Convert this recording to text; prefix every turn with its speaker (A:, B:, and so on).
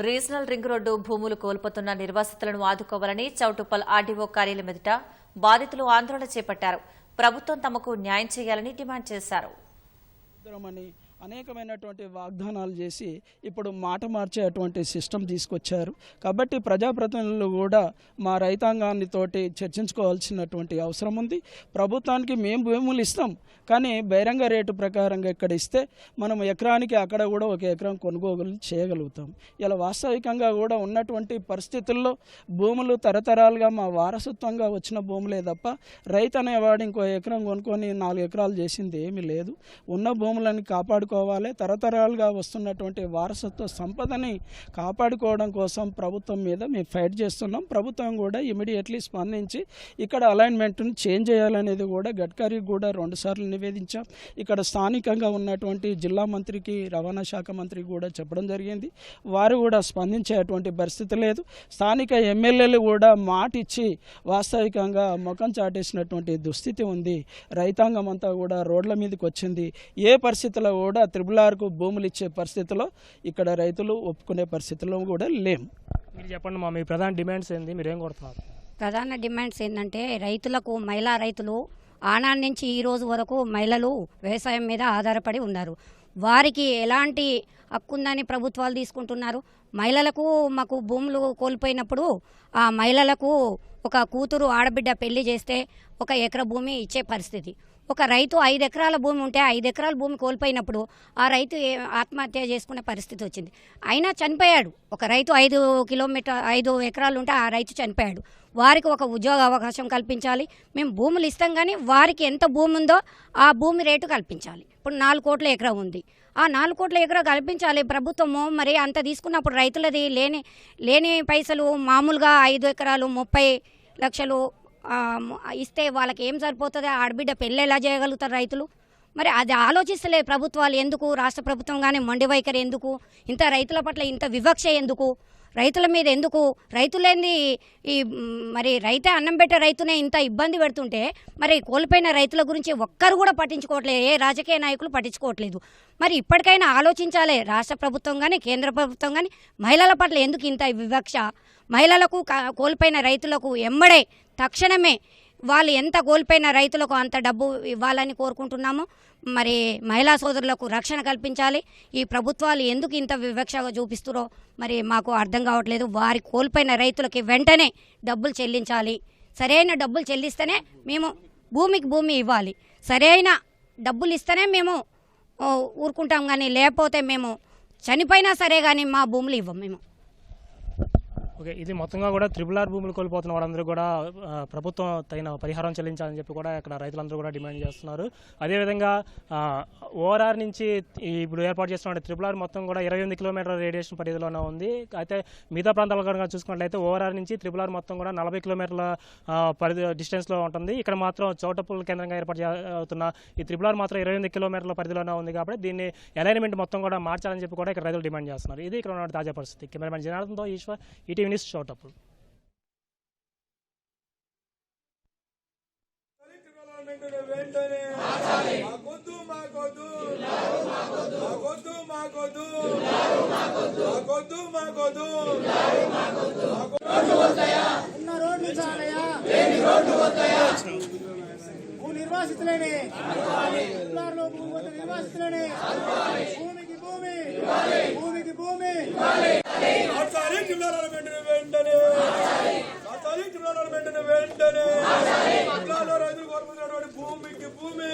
A: Regional ring road భూములు కోల్పోతున్న నిర్వాసితులను ఆదుకోవాలని Choutuppal RDO కార్యాలయం ఎదుట బాధితులు ఆందోళన చేపట్టారు. ప్రభుత్వం తమకు న్యాయం చేయాలని డిమాండ్ చేశారు.
B: అనేకమైనటువంటి వాగ్దానాలు చేసి ఇప్పుడు మాట మార్చేటువంటి సిస్టమ్ తీసుకొచ్చారు. కాబట్టి ప్రజాప్రతినిధులు కూడా మా రైతాంగాన్ని తోటి చర్చించుకోవాల్సినటువంటి అవసరం ఉంది. ప్రభుత్వానికి మేము భూములు ఇస్తాం, కానీ బహిరంగ రేటు ప్రకారంగా ఇక్కడ ఇస్తే మనం ఎకరానికి అక్కడ కూడా ఒక ఎకరం కొనుగోలు చేయగలుగుతాం. ఇలా వాస్తవికంగా కూడా ఉన్నటువంటి పరిస్థితుల్లో భూములు తరతరాలుగా మా వారసత్వంగా వచ్చిన భూములే తప్ప రైతు అనేవాడు ఇంకో ఎకరం కొనుక్కొని 4 ఎకరాలు చేసింది ఏమీ లేదు. ఉన్న భూములను కాపాడుకోవాలి. తరతరాలుగా వస్తున్నటువంటి వారసత్వ సంపదని కాపాడుకోవడం కోసం ప్రభుత్వం మీద మేము ఫైట్ చేస్తున్నాం. ప్రభుత్వం కూడా ఇమీడియట్లీ స్పందించి ఇక్కడ అలైన్మెంట్ను చేంజ్ చేయాలనేది కూడా గడ్కరీకి కూడా 2 సార్లు నివేదించాం. ఇక్కడ స్థానికంగా ఉన్నటువంటి జిల్లా మంత్రికి, రవాణా శాఖ మంత్రికి కూడా చెప్పడం జరిగింది. వారు కూడా స్పందించేటువంటి పరిస్థితి లేదు. స్థానిక ఎమ్మెల్యేలు కూడా మాట ఇచ్చి వాస్తవికంగా ముఖం చాటేసినటువంటి దుస్థితి ఉంది. రైతాంగం అంతా కూడా రోడ్ల మీదకి వచ్చింది. ఏ పరిస్థితుల్లో కూడా త్రిబుల్-ఆర్కు భూములు ఇచ్చే పరిస్థితిలో ఇక్కడ రైతులు ఒప్పుకునే పరిస్థితిలో కూడా లేము.
C: మీరు చెప్పండి మా మీ ప్రధాన డిమాండ్స్ ఏంది, మీరు ఏం కోరుతున్నారు?
D: ప్రధాన డిమాండ్స్ ఏంటంటే రైతులకు, మహిళా రైతులు ఆనాటి నుంచి ఈ రోజు వరకు మహిళలు వ్యవసాయం మీద ఆధారపడి ఉన్నారు. వారికి ఎలాంటి హక్కు ఉందని ప్రభుత్వాలు తీసుకుంటున్నారు. మహిళలకు మాకు భూములు కోల్పోయినప్పుడు ఆ మహిళలకు ఒక కూతురు ఆడబిడ్డ పెళ్లి చేస్తే 1 ఎకరా భూమి ఇచ్చే పరిస్థితి. ఒక రైతు 5 ఎకరాల భూమి ఉంటే 5 ఎకరాల భూమి కోల్పోయినప్పుడు ఆ రైతు ఆత్మహత్య చేసుకునే పరిస్థితి వచ్చింది. అయినా చనిపోయాడు. ఒక రైతు 5 ఎకరాలు ఉంటే ఆ రైతు చనిపోయాడు. వారికి ఒక ఉద్యోగ అవకాశం కల్పించాలి. మేము భూములు ఇస్తాం, కానీ వారికి ఎంత భూమి ఉందో ఆ భూమి రేటు కల్పించాలి. ఇప్పుడు 4 కోట్ల ఎకరా ఉంది. ఆ 4 కోట్ల ఎకరా కల్పించాలి ప్రభుత్వము. మరి అంత తీసుకున్నప్పుడు రైతులది లేని పైసలు మామూలుగా 5 ఎకరాలు 30 లక్షలు ఇస్తే వాళ్ళకి ఏం సరిపోతుంది? ఆడబిడ్డ పెళ్ళి ఎలా చేయగలుగుతారు రైతులు? మరి అది ఆలోచిస్తలేదు ప్రభుత్వాలు. ఎందుకు రాష్ట్ర ప్రభుత్వం కానీ మొండి వైఖరి ఎందుకు? ఇంత రైతుల పట్ల ఇంత వివక్ష ఎందుకు? రైతుల మీద ఎందుకు? రైతులేంది మరి రైతే అన్నం పెట్టే రైతునే ఇంత ఇబ్బంది పెడుతుంటే మరి కోల్పోయిన రైతుల గురించి ఒక్కరు కూడా పట్టించుకోవట్లేదు. ఏ రాజకీయ నాయకులు పట్టించుకోవట్లేదు. మరి ఇప్పటికైనా ఆలోచించాలి రాష్ట్ర ప్రభుత్వం కానీ, కేంద్ర ప్రభుత్వం కానీ. మహిళల పట్ల ఎందుకు ఇంత వివక్ష? మహిళలకు, కోల్పోయిన రైతులకు ఎమ్మడే తక్షణమే వాళ్ళు ఎంత కోల్పోయిన రైతులకు అంత డబ్బు ఇవ్వాలని కోరుకుంటున్నాము. మరి మహిళా సోదరులకు రక్షణ కల్పించాలి. ఈ ప్రభుత్వాలు ఎందుకు ఇంత వివక్షగా చూపిస్తారో మరి మాకు అర్థం కావట్లేదు. వారి కోల్పోయిన రైతులకి వెంటనే డబ్బులు చెల్లించాలి. సరైన డబ్బులు చెల్లిస్తేనే మేము భూమి ఇవ్వాలి. సరైన డబ్బులు ఇస్తేనే మేము ఊరుకుంటాం, కానీ లేకపోతే మేము చనిపోయినా సరే కానీ మా భూములు ఇవ్వం మేము.
C: ఓకే, ఇది మొత్తంగా కూడా త్రిబుల్-ఆర్ భూములు కోల్పోతున్న వాళ్ళందరూ కూడా ప్రభుత్వం తగిన పరిహారం చెల్లించాలని చెప్పి కూడా ఇక్కడ రైతులందరూ కూడా డిమాండ్ చేస్తున్నారు. అదేవిధంగా ఓఆర్ఆర్ నుంచి ఇప్పుడు ఏర్పాటు చేస్తున్న త్రిబుల్-ఆర్ మొత్తం కూడా 28 కిలోమీటర్ల రేడియేషన్ పరిధిలోనే ఉంది. అయితే మిగతా ప్రాంతాల కనుక చూసుకున్నట్లయితే ఓఆర్ఆర్ నుంచి త్రిబుల్-ఆర్ మొత్తం కూడా 40 కిలోమీటర్ల పరిధి డిస్టెన్స్లో ఉంటుంది. ఇక్కడ మాత్రం చౌటుప్పల్ కేంద్రంగా ఏర్పాటు అవుతున్న ఈ త్రిబుల్-ఆర్ మాత్రం 28 కిలోమీటర్ల పరిధిలోనే ఉంది. కాబట్టి దీన్ని అలైన్మెంట్ మొత్తం కూడా మార్చాలని చెప్పి కూడా ఇక్కడ రైతులు డిమాండ్ చేస్తున్నారు. ఇది ఇక్కడ ఉన్న తాజా పరిస్థితి. కెమెరామెన్ జనార్దన్తో ఈశ్వర్, ఈటీవీ న్యూస్, చౌటుప్పల్.
E: నిర్వాసితులనే భూమికి భూమి రైతులు కోరుకున్నటువంటి భూమికి భూమి